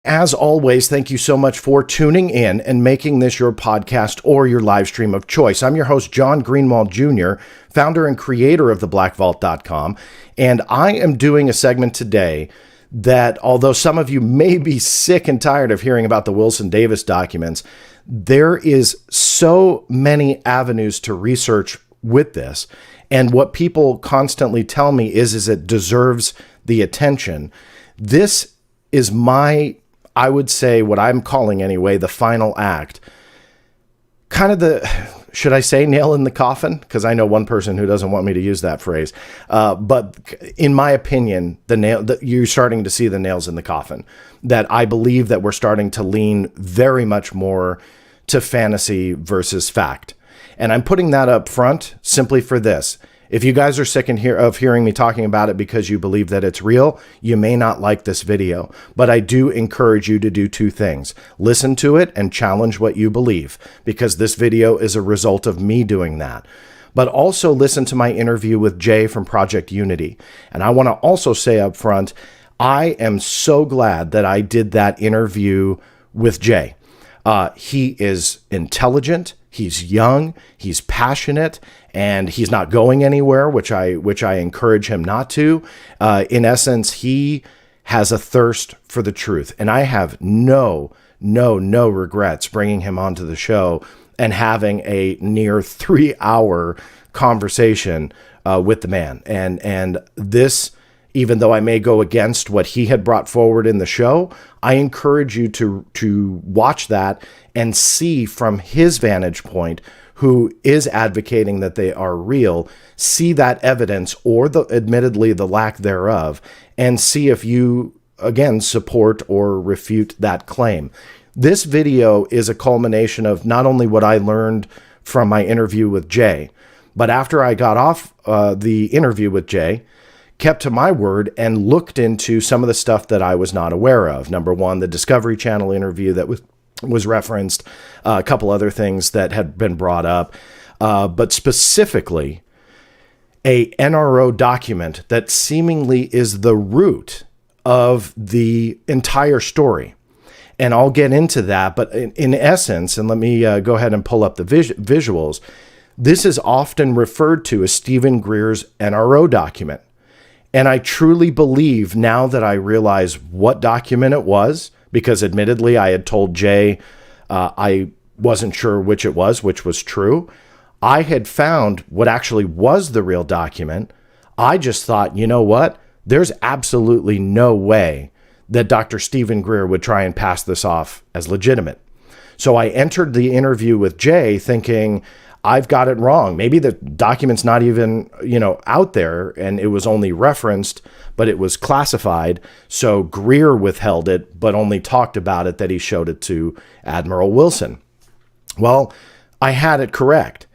As always, thank you so much for tuning in and making this your podcast or your live stream of choice. I'm your host, John Greenewald Jr., founder and creator of theblackvault.com, and I am doing a segment today that, although some of you may be sick and tired of hearing about the Wilson Davis documents, there is so many avenues to research with this, and what people constantly tell me is it deserves the attention. This is I would say what I'm calling anyway, the final act. Kind of should I say nail in the coffin? Because I know one person who doesn't want me to use that phrase. But in my opinion, you're starting to see the nails in the coffin. That I believe that we're starting to lean very much more to fantasy versus fact. And I'm putting that up front simply for this. If you guys are sick of hearing me talking about it because you believe that it's real, you may not like this video. But I do encourage you to do two things. Listen to it and challenge what you believe, because this video is a result of me doing that. But also listen to my interview with Jay from Project Unity. And I want to also say up front, I am so glad that I did that interview with Jay. He is intelligent, he's young, he's passionate, and he's not going anywhere, which I encourage him not to. In essence, he has a thirst for the truth, and I have no regrets bringing him onto the show and having a near 3-hour conversation with the man. And this, even though I may go against what he had brought forward in the show, I encourage you to watch that and see from his vantage point, who is advocating that they are real, see that evidence or admittedly the lack thereof, and see if you, again, support or refute that claim. This video is a culmination of not only what I learned from my interview with Jay, but after I got off the interview with Jay, kept to my word and looked into some of the stuff that I was not aware of. Number one, the Discovery Channel interview that was referenced, a couple other things that had been brought up, but specifically a NRO document that seemingly is the root of the entire story. And I'll get into that, but in essence, and let me go ahead and pull up the visuals, this is often referred to as Stephen Greer's NRO document. And I truly believe, now that I realize what document it was, because admittedly I had told Jay I wasn't sure which it was, which was true. I had found what actually was the real document. I just thought, you know what? There's absolutely no way that Dr. Stephen Greer would try and pass this off as legitimate. So I entered the interview with Jay thinking, I've got it wrong. Maybe the document's not even, out there, and it was only referenced, but it was classified. So Greer withheld it, but only talked about it that he showed it to Admiral Wilson. Well, I had it correct.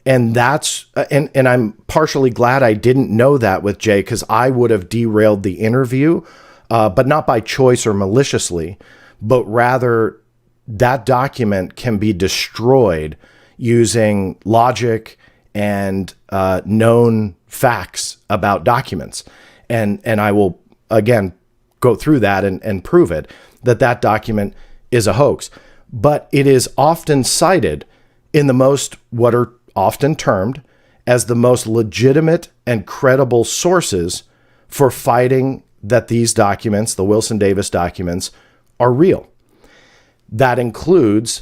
And that's, and I'm partially glad I didn't know that with Jay, because I would have derailed the interview, but not by choice or maliciously, but rather that document can be destroyed using logic and known facts about documents. And I will, again, go through that and prove it, that document is a hoax. But it is often cited in the most, what are often termed as the most legitimate and credible sources for fighting that these documents, the Wilson Davis documents, are real. That includes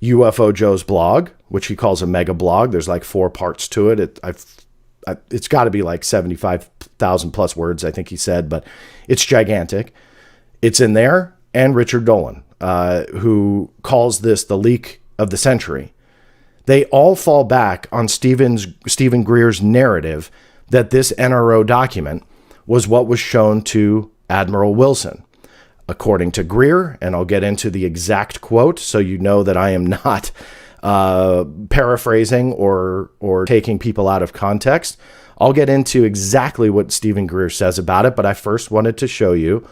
UFO Joe's blog, which he calls a mega blog. There's like 4 parts to it. It's got to be like 75,000 plus words, I think he said, but it's gigantic. It's in there. And Richard Dolan, who calls this the leak of the century. They all fall back on Stephen Greer's narrative that this NRO document was what was shown to Admiral Wilson. According to Greer, and I'll get into the exact quote so you know that I am not paraphrasing or taking people out of context. I'll get into exactly what Stephen Greer says about it, but I first wanted to show you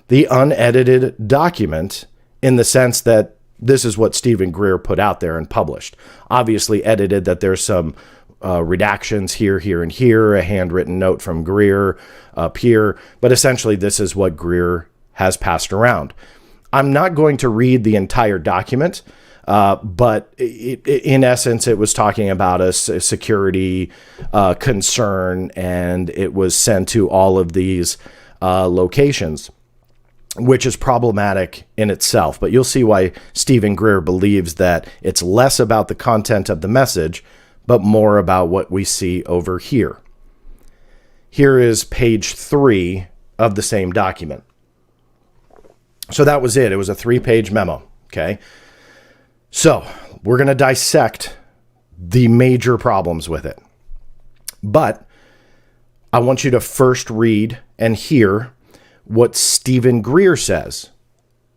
the unedited document, in the sense that this is what Stephen Greer put out there and published. Obviously edited, that there's some redactions here, and here, a handwritten note from Greer up here, but essentially this is what Greer has passed around. I'm not going to read the entire document, but in essence, it was talking about a security concern, and it was sent to all of these locations, which is problematic in itself. But you'll see why Stephen Greer believes that it's less about the content of the message, but more about what we see over here. Here is page 3 of the same document. So that was it. It was a 3-page memo. Okay. So we're going to dissect the major problems with it. But I want you to first read and hear what Stephen Greer says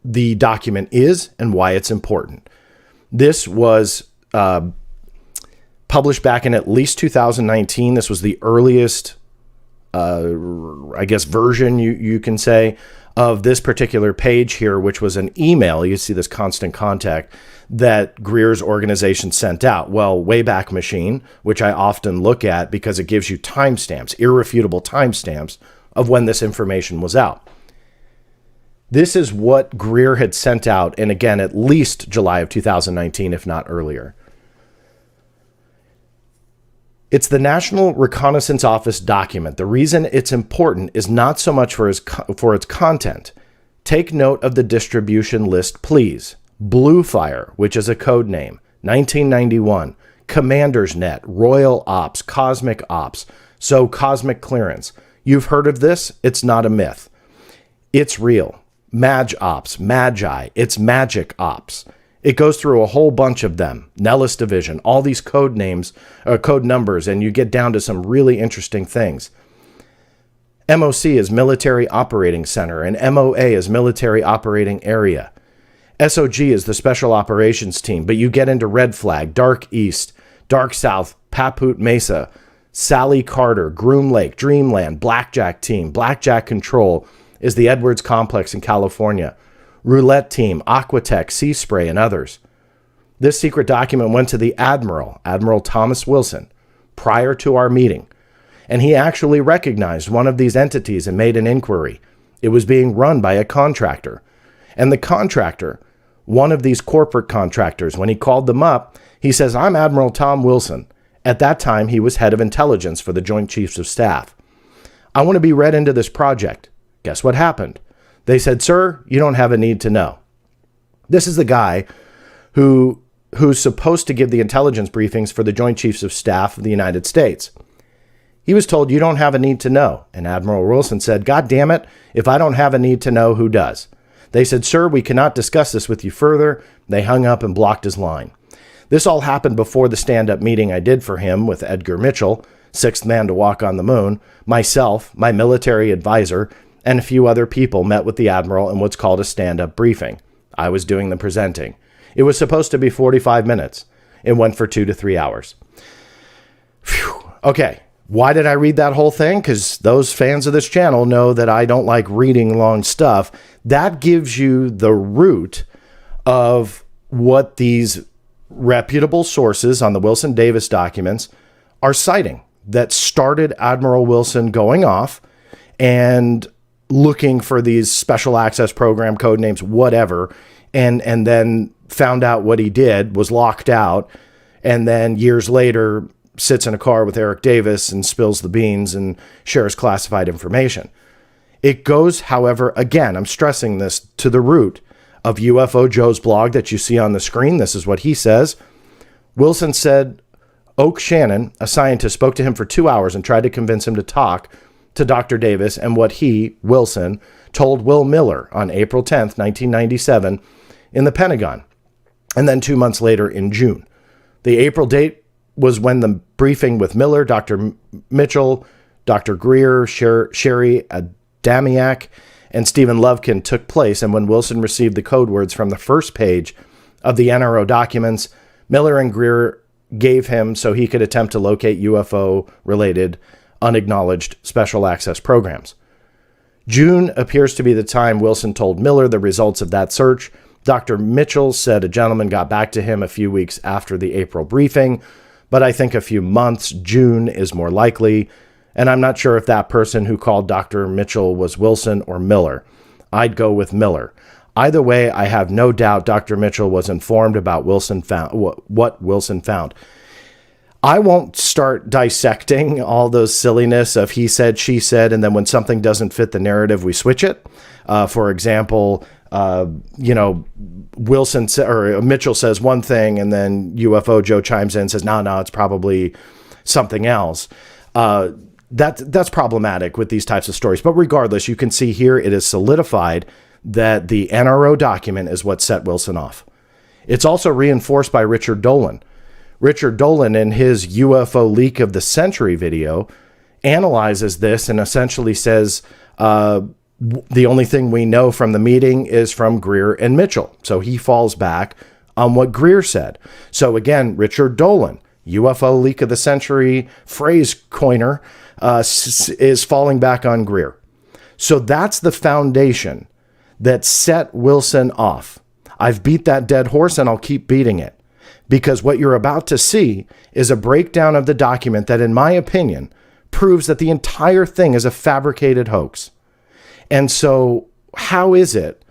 the document is and why it's important. This was published back in at least 2019. This was the earliest, version you can say of this particular page here, which was an email. You see this constant contact that Greer's organization sent out. Well, Wayback Machine, which I often look at because it gives you timestamps, irrefutable timestamps of when this information was out. This is what Greer had sent out, and again, at least July of 2019, if not earlier. It's the National Reconnaissance Office document. The reason it's important is not so much for its content. Take note of the distribution list, please. Blue Fire, which is a code name, 1991, Commander's Net, Royal Ops, Cosmic Ops, so Cosmic Clearance. You've heard of this? It's not a myth. It's real. Mag Ops, Magi, it's Magic Ops. It goes through a whole bunch of them. Nellis Division, all these code names, code numbers, and you get down to some really interesting things. MOC is Military Operating Center, and MOA is Military Operating Area. SOG is the Special Operations Team, but you get into Red Flag, Dark East, Dark South, Paput Mesa, Sally Carter, Groom Lake, Dreamland, Blackjack Team. Blackjack Control is the Edwards Complex in California. Roulette Team, Aquatech, Sea Spray, and others. This secret document went to the Admiral, Admiral Thomas Wilson, prior to our meeting, and he actually recognized one of these entities and made an inquiry. It was being run by a contractor, and the contractor, one of these corporate contractors, when he called them up, he says, "I'm Admiral Tom Wilson." At that time, he was head of intelligence for the Joint Chiefs of Staff. "I want to be read into this project." Guess what happened? They said, "Sir, you don't have a need to know." This is the guy who's supposed to give the intelligence briefings for the Joint Chiefs of Staff of the United States. He was told, "You don't have a need to know." And Admiral Wilson said, "God damn it, if I don't have a need to know, who does?" They said, "Sir, we cannot discuss this with you further." They hung up and blocked his line. This all happened before the stand-up meeting I did for him with Edgar Mitchell, sixth man to walk on the moon, myself, my military advisor, and a few other people met with the Admiral in what's called a stand-up briefing. I was doing the presenting. It was supposed to be 45 minutes. It went for 2 to 3 hours. Phew. Okay, why did I read that whole thing? Because those fans of this channel know that I don't like reading long stuff. That gives you the root of what these reputable sources on the Wilson Davis documents are citing that started Admiral Wilson going off and looking for these special access program code names, whatever, and then found out what he did, was locked out, and then years later sits in a car with Eric Davis and spills the beans and shares classified information. It goes, however, again, I'm stressing this, to the root of UFO Joe's blog that you see on the screen. This is what he says. Wilson said Oak Shannon, a scientist, spoke to him for 2 hours and tried to convince him to talk to Dr. Davis and what he, Wilson, told Will Miller on April 10th, 1997 in the Pentagon, and then 2 months later in June. The April date was when the briefing with Miller, Dr. Mitchell, Dr. Greer, Sherry Adamiak, and Stephen Lovekin took place, and when Wilson received the code words from the first page of the NRO documents, Miller and Greer gave him so he could attempt to locate UFO-related unacknowledged special access programs. June appears to be the time Wilson told Miller the results of that search. Dr. Mitchell said a gentleman got back to him a few weeks after the April briefing, but I think a few months. June is more likely, and I'm not sure if that person who called Dr. Mitchell was Wilson or Miller. I'd go with Miller. Either way, I have no doubt Dr. Mitchell was informed about what Wilson found. I won't start dissecting all those silliness of he said, she said, and then when something doesn't fit the narrative, we switch it. For example, Mitchell says one thing, and then UFO Joe chimes in and says, no, it's probably something else. That's problematic with these types of stories. But regardless, you can see here it is solidified that the NRO document is what set Wilson off. It's also reinforced by Richard Dolan. Richard Dolan, in his UFO Leak of the Century video, analyzes this and essentially says the only thing we know from the meeting is from Greer and Mitchell. So he falls back on what Greer said. So again, Richard Dolan, UFO Leak of the Century phrase coiner, is falling back on Greer. So that's the foundation that set Wilson off. I've beat that dead horse and I'll keep beating it, because what you're about to see is a breakdown of the document that, in my opinion, proves that the entire thing is a fabricated hoax. And so how is it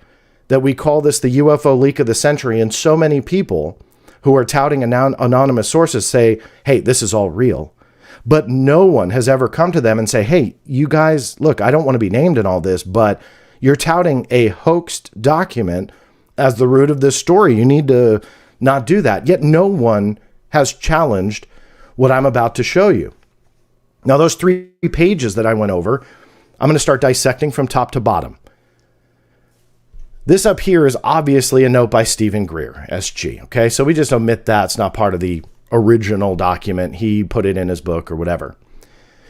that we call this the UFO Leak of the Century, and so many people who are touting anonymous sources say, hey, this is all real, but no one has ever come to them and say, hey, you guys, look, I don't want to be named in all this, but you're touting a hoaxed document as the root of this story. You need to not do that. Yet no one has challenged what I'm about to show you. Now, those 3 pages that I went over, I'm going to start dissecting from top to bottom. This up here is obviously a note by Stephen Greer, SG. Okay, so we just omit that. It's not part of the original document. He put it in his book or whatever.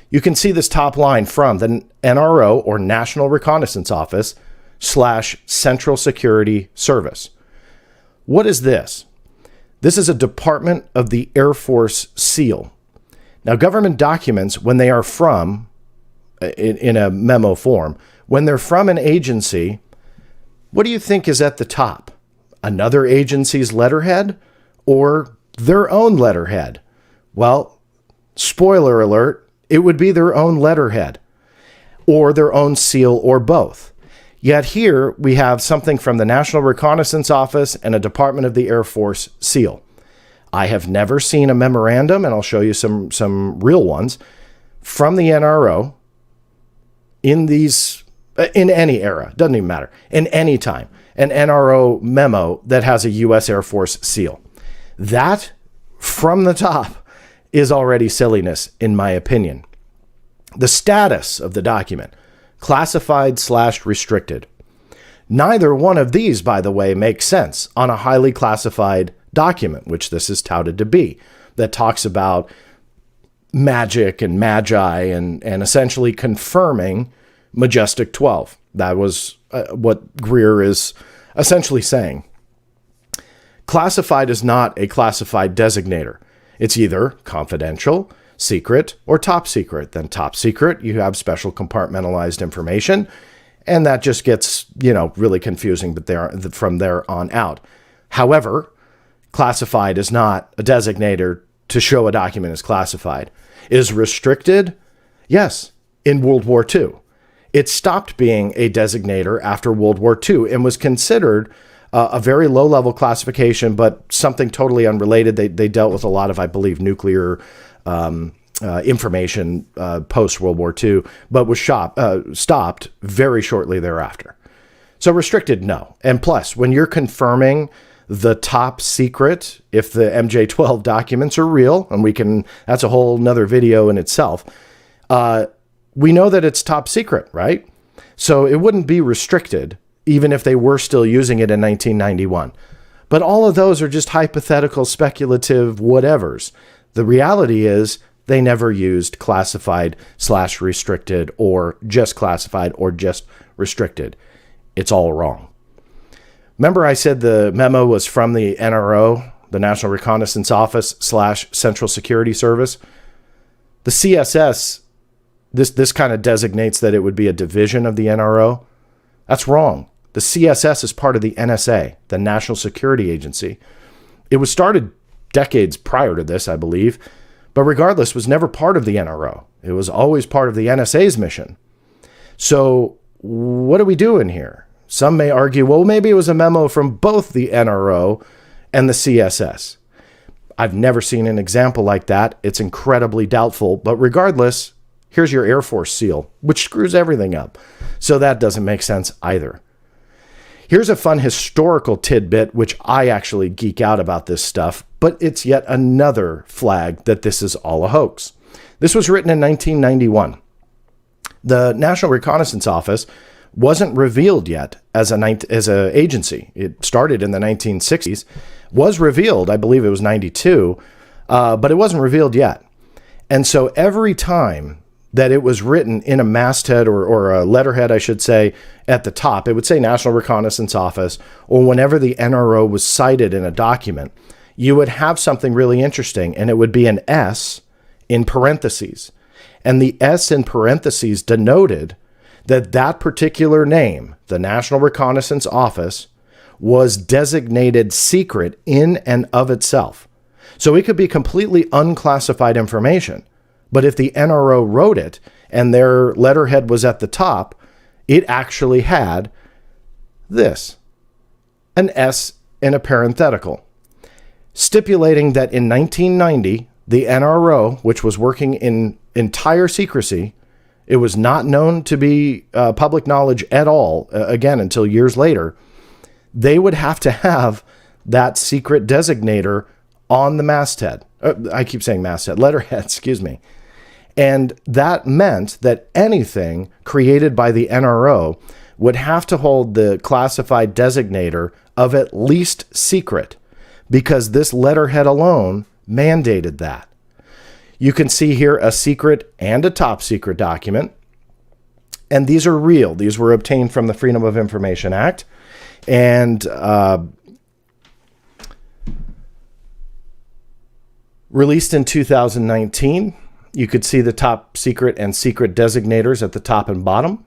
You can see this top line from the NRO, or National Reconnaissance Office / Central Security Service. What is this? This is a Department of the Air Force seal. Now, government documents, when they are from, in a memo form, when they're from an agency, what do you think is at the top? Another agency's letterhead or their own letterhead? Well, spoiler alert, it would be their own letterhead or their own seal or both. Yet here we have something from the National Reconnaissance Office and a Department of the Air Force seal. I have never seen a memorandum, and I'll show you some real ones, from the NRO in any era, doesn't even matter, in any time, an NRO memo that has a U.S. Air Force seal. That, from the top, is already silliness, in my opinion. The status of the document, classified / restricted. Neither one of these, by the way, makes sense on a highly classified document, which this is touted to be, that talks about magic and magi and essentially confirming Majestic 12. That was what Greer is essentially saying. Classified is not a classified designator. It's either confidential, secret, or top secret. Then top secret, you have special compartmentalized information, and that just gets, really confusing, but from there on out. However, classified is not a designator to show a document is classified. Is restricted? Yes, in World War II. It stopped being a designator after World War II and was considered a very low-level classification, but something totally unrelated. They dealt with a lot of, I believe, nuclear information post-World War II, but was stopped very shortly thereafter. So restricted, no. And plus, when you're confirming the top secret, if the MJ-12 documents are real, and that's a whole nother video in itself, we know that it's top secret, right? So it wouldn't be restricted, even if they were still using it in 1991. But all of those are just hypothetical, speculative whatevers. The reality is they never used classified / restricted or just classified or just restricted. It's all wrong. Remember I said the memo was from the NRO, the National Reconnaissance Office / Central Security Service? The CSS, this kind of designates that it would be a division of the NRO. That's wrong. The CSS is part of the NSA, the National Security Agency. It was started decades prior to this, I believe, but regardless, was never part of the NRO. It was always part of the NSA's mission. So what are we doing here? Some may argue, well, maybe it was a memo from both the NRO and the CSS. I've never seen an example like that. It's incredibly doubtful, but regardless, here's your Air Force seal, which screws everything up. So that doesn't make sense either. Here's a fun historical tidbit, which I actually geek out about this stuff, but it's yet another flag that this is all a hoax. This was written in 1991. The National Reconnaissance Office wasn't revealed yet as an agency. It started in the 1960s, was revealed, I believe it was 92, but it wasn't revealed yet. And so every time that it was written in a masthead or a letterhead, I should say, at the top, it would say National Reconnaissance Office, or whenever the NRO was cited in a document, you would have something really interesting, and it would be an S in parentheses. And the S in parentheses denoted that that particular name, the National Reconnaissance Office, was designated secret in and of itself. So it could be completely unclassified information. But if the NRO wrote it and their letterhead was at the top, it actually had this, an S in a parenthetical, stipulating that in 1990, the NRO, which was working in entire secrecy, it was not known to be public knowledge at all, again, until years later, they would have to have that secret designator on the masthead. I keep saying masthead, letterhead, excuse me. And that meant that anything created by the NRO would have to hold the classified designator of at least secret, because this letterhead alone mandated that. You can see here a secret and a top secret document. And these are real. These were obtained from the Freedom of Information Act. And released in 2019. You could see the top secret and secret designators at the top and bottom.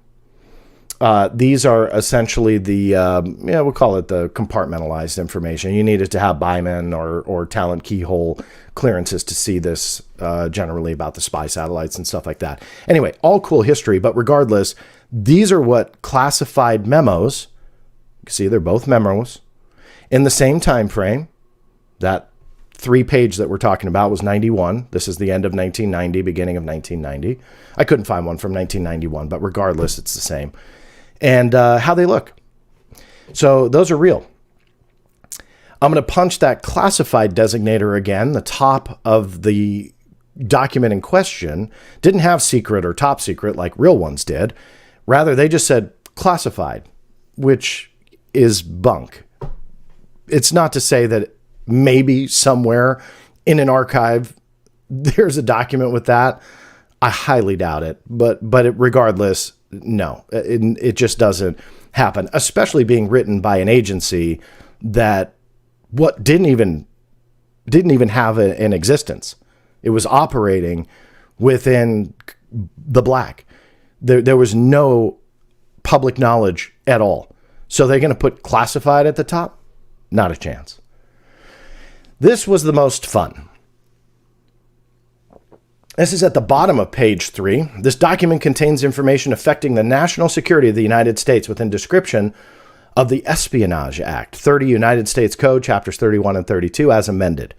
These are essentially the, we'll call it the compartmentalized information. You needed to have BIMAN or talent keyhole clearances to see this, generally about the spy satellites and stuff like that. Anyway, all cool history, but regardless, these are what classified memos, you can see they're both memos, in the same time frame. That 3-page that we're talking about was 91. This is the end of 1990, beginning of 1990. I couldn't find one from 1991, but regardless, it's the same. And how they look. So those are real. I'm going to punch that classified designator again. The top of the document in question didn't have secret or top secret like real ones did. Rather, they just said classified, which is bunk. It's not to say that maybe somewhere in an archive there's a document with that. I highly doubt it. But regardless, no, it just doesn't happen, especially being written by an agency that didn't even have an existence. It was operating within the black. There was no public knowledge at all. So they're going to put classified at the top? Not a chance. This was the most fun. This is at the bottom of page 3. This document contains information affecting the national security of the United States within description of the Espionage Act, 30 United States Code, chapters 31 and 32, as amended.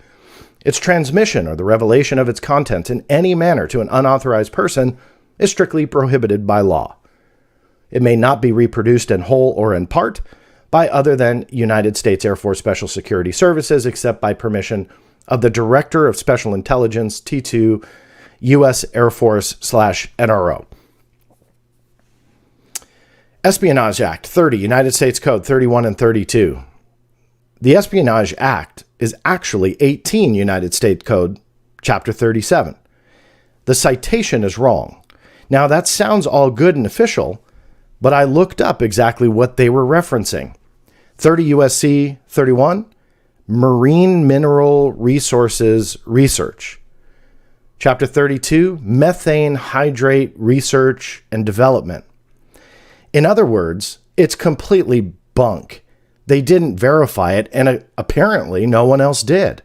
Its transmission or the revelation of its contents in any manner to an unauthorized person is strictly prohibited by law. It may not be reproduced in whole or in part by other than United States Air Force Special Security Services, except by permission of the Director of Special Intelligence, T2, U.S. Air Force /NRO. Espionage Act, 30, United States Code, 31 and 32. The Espionage Act is actually 18 United States Code, Chapter 37. The citation is wrong. Now, that sounds all good and official, but I looked up exactly what they were referencing. 30 U.S.C. 31, Marine Mineral Resources Research. Chapter 32, Methane Hydrate Research and Development. In other words, it's completely bunk. They didn't verify it, and apparently no one else did.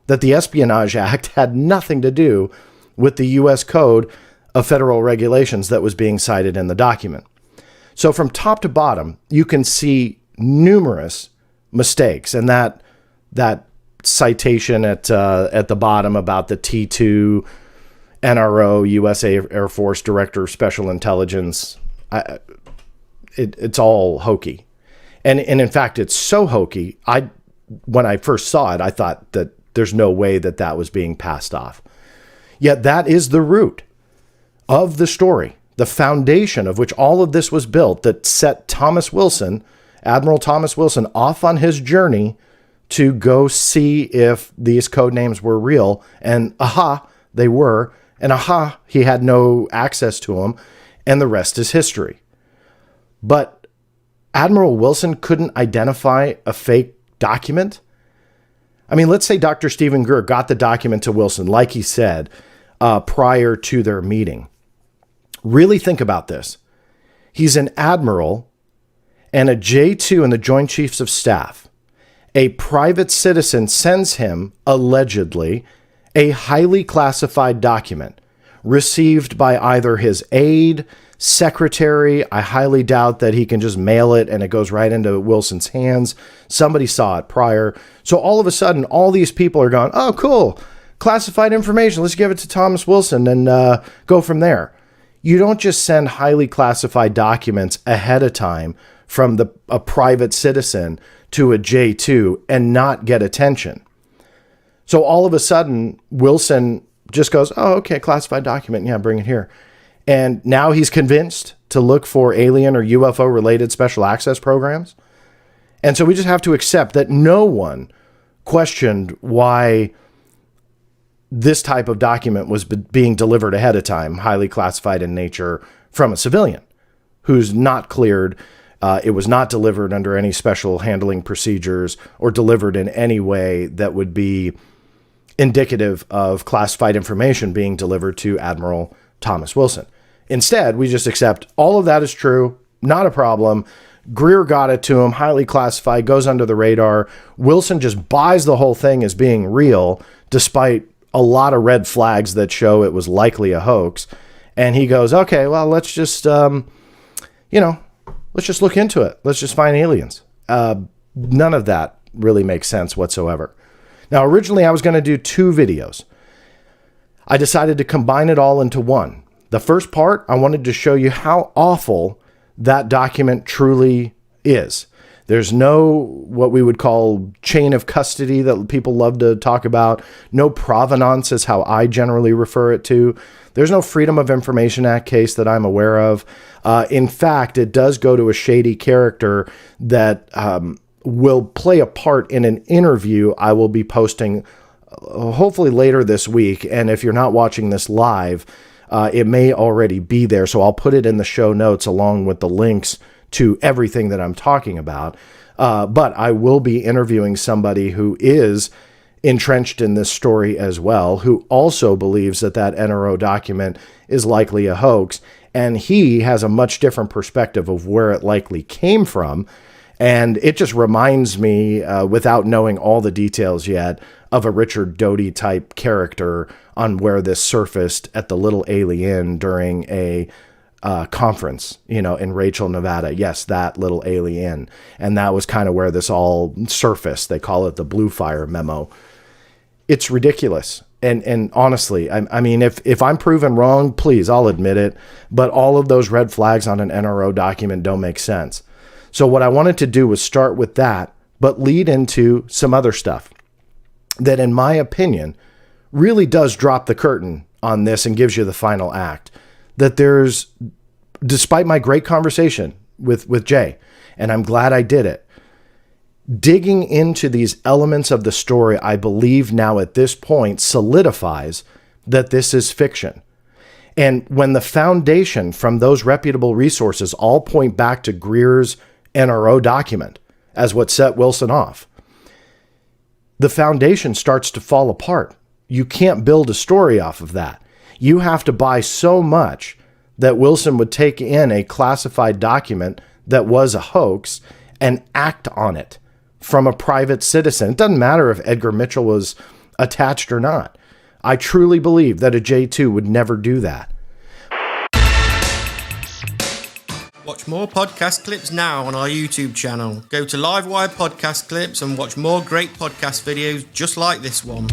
That the Espionage Act had nothing to do with the U.S. Code of Federal Regulations that was being cited in the document. So from top to bottom, you can see numerous mistakes. And that citation at the bottom about the T2 NRO, U.S. Air Force Director of Special Intelligence, it's all hokey. And in fact, it's so hokey, when I first saw it, I thought that there's no way that was being passed off. Yet that is the root of the story, the foundation of which all of this was built, that set Thomas Wilson, Admiral Thomas Wilson, off on his journey to go see if these code names were real. And aha, they were. And aha, he had no access to them. And the rest is history. But Admiral Wilson couldn't identify a fake document. I mean, let's say Dr. Stephen Greer got the document to Wilson, like he said, prior to their meeting. Really think about this. He's an admiral and a J2 in the Joint Chiefs of Staff. A private citizen sends him, allegedly, a highly classified document received by either his aide, secretary. I highly doubt that he can just mail it and it goes right into Wilson's hands. Somebody saw it prior. So all of a sudden, all these people are going, oh, cool, classified information. Let's give it to Thomas Wilson and go from there. You don't just send highly classified documents ahead of time from a private citizen to a J2 and not get attention. So all of a sudden, Wilson just goes, oh, okay, classified document. Yeah, bring it here. And now he's convinced to look for alien or UFO related special access programs. And so we just have to accept that no one questioned why this type of document was being delivered ahead of time, highly classified in nature, from a civilian who's not cleared. It was not delivered under any special handling procedures or delivered in any way that would be indicative of classified information being delivered to Admiral Thomas Wilson. Instead, we just accept all of that is true, not a problem. Greer got it to him, highly classified, goes under the radar. Wilson just buys the whole thing as being real, despite a lot of red flags that show it was likely a hoax. And he goes, okay, well, let's just, let's just look into it. Let's just find aliens. None of that really makes sense whatsoever. Now, originally I was going to do 2 videos. I decided to combine it all into one. The first part, I wanted to show you how awful that document truly is. There's no what we would call chain of custody that people love to talk about. No provenance is how I generally refer it to. There's no Freedom of Information Act case that I'm aware of. In fact, it does go to a shady character that will play a part in an interview I will be posting hopefully later this week. And if you're not watching this live, it may already be there. So I'll put it in the show notes along with the links to everything that I'm talking about. But I will be interviewing somebody who is entrenched in this story as well, who also believes that NRO document is likely a hoax. And he has a much different perspective of where it likely came from. And it just reminds me, without knowing all the details yet, of a Richard Doty type character on where this surfaced at the Little Alien during a conference, in Rachel, Nevada. Yes, that Little Alien. And that was kind of where this all surfaced. They call it the Blue Fire memo. It's ridiculous. And honestly, I mean, if I'm proven wrong, please, I'll admit it. But all of those red flags on an NRO document don't make sense. So what I wanted to do was start with that, but lead into some other stuff that, in my opinion, really does drop the curtain on this and gives you the final act. That there's, despite my great conversation with Jay, and I'm glad I did it, digging into these elements of the story, I believe now at this point solidifies that this is fiction. And when the foundation from those reputable resources all point back to Greer's NRO document as what set Wilson off, the foundation starts to fall apart. You can't build a story off of that. You have to buy so much that Wilson would take in a classified document that was a hoax and act on it from a private citizen. It doesn't matter if Edgar Mitchell was attached or not. I truly believe that a J2 would never do that. Watch more podcast clips now on our YouTube channel. Go to Livewire Podcast Clips and watch more great podcast videos just like this one.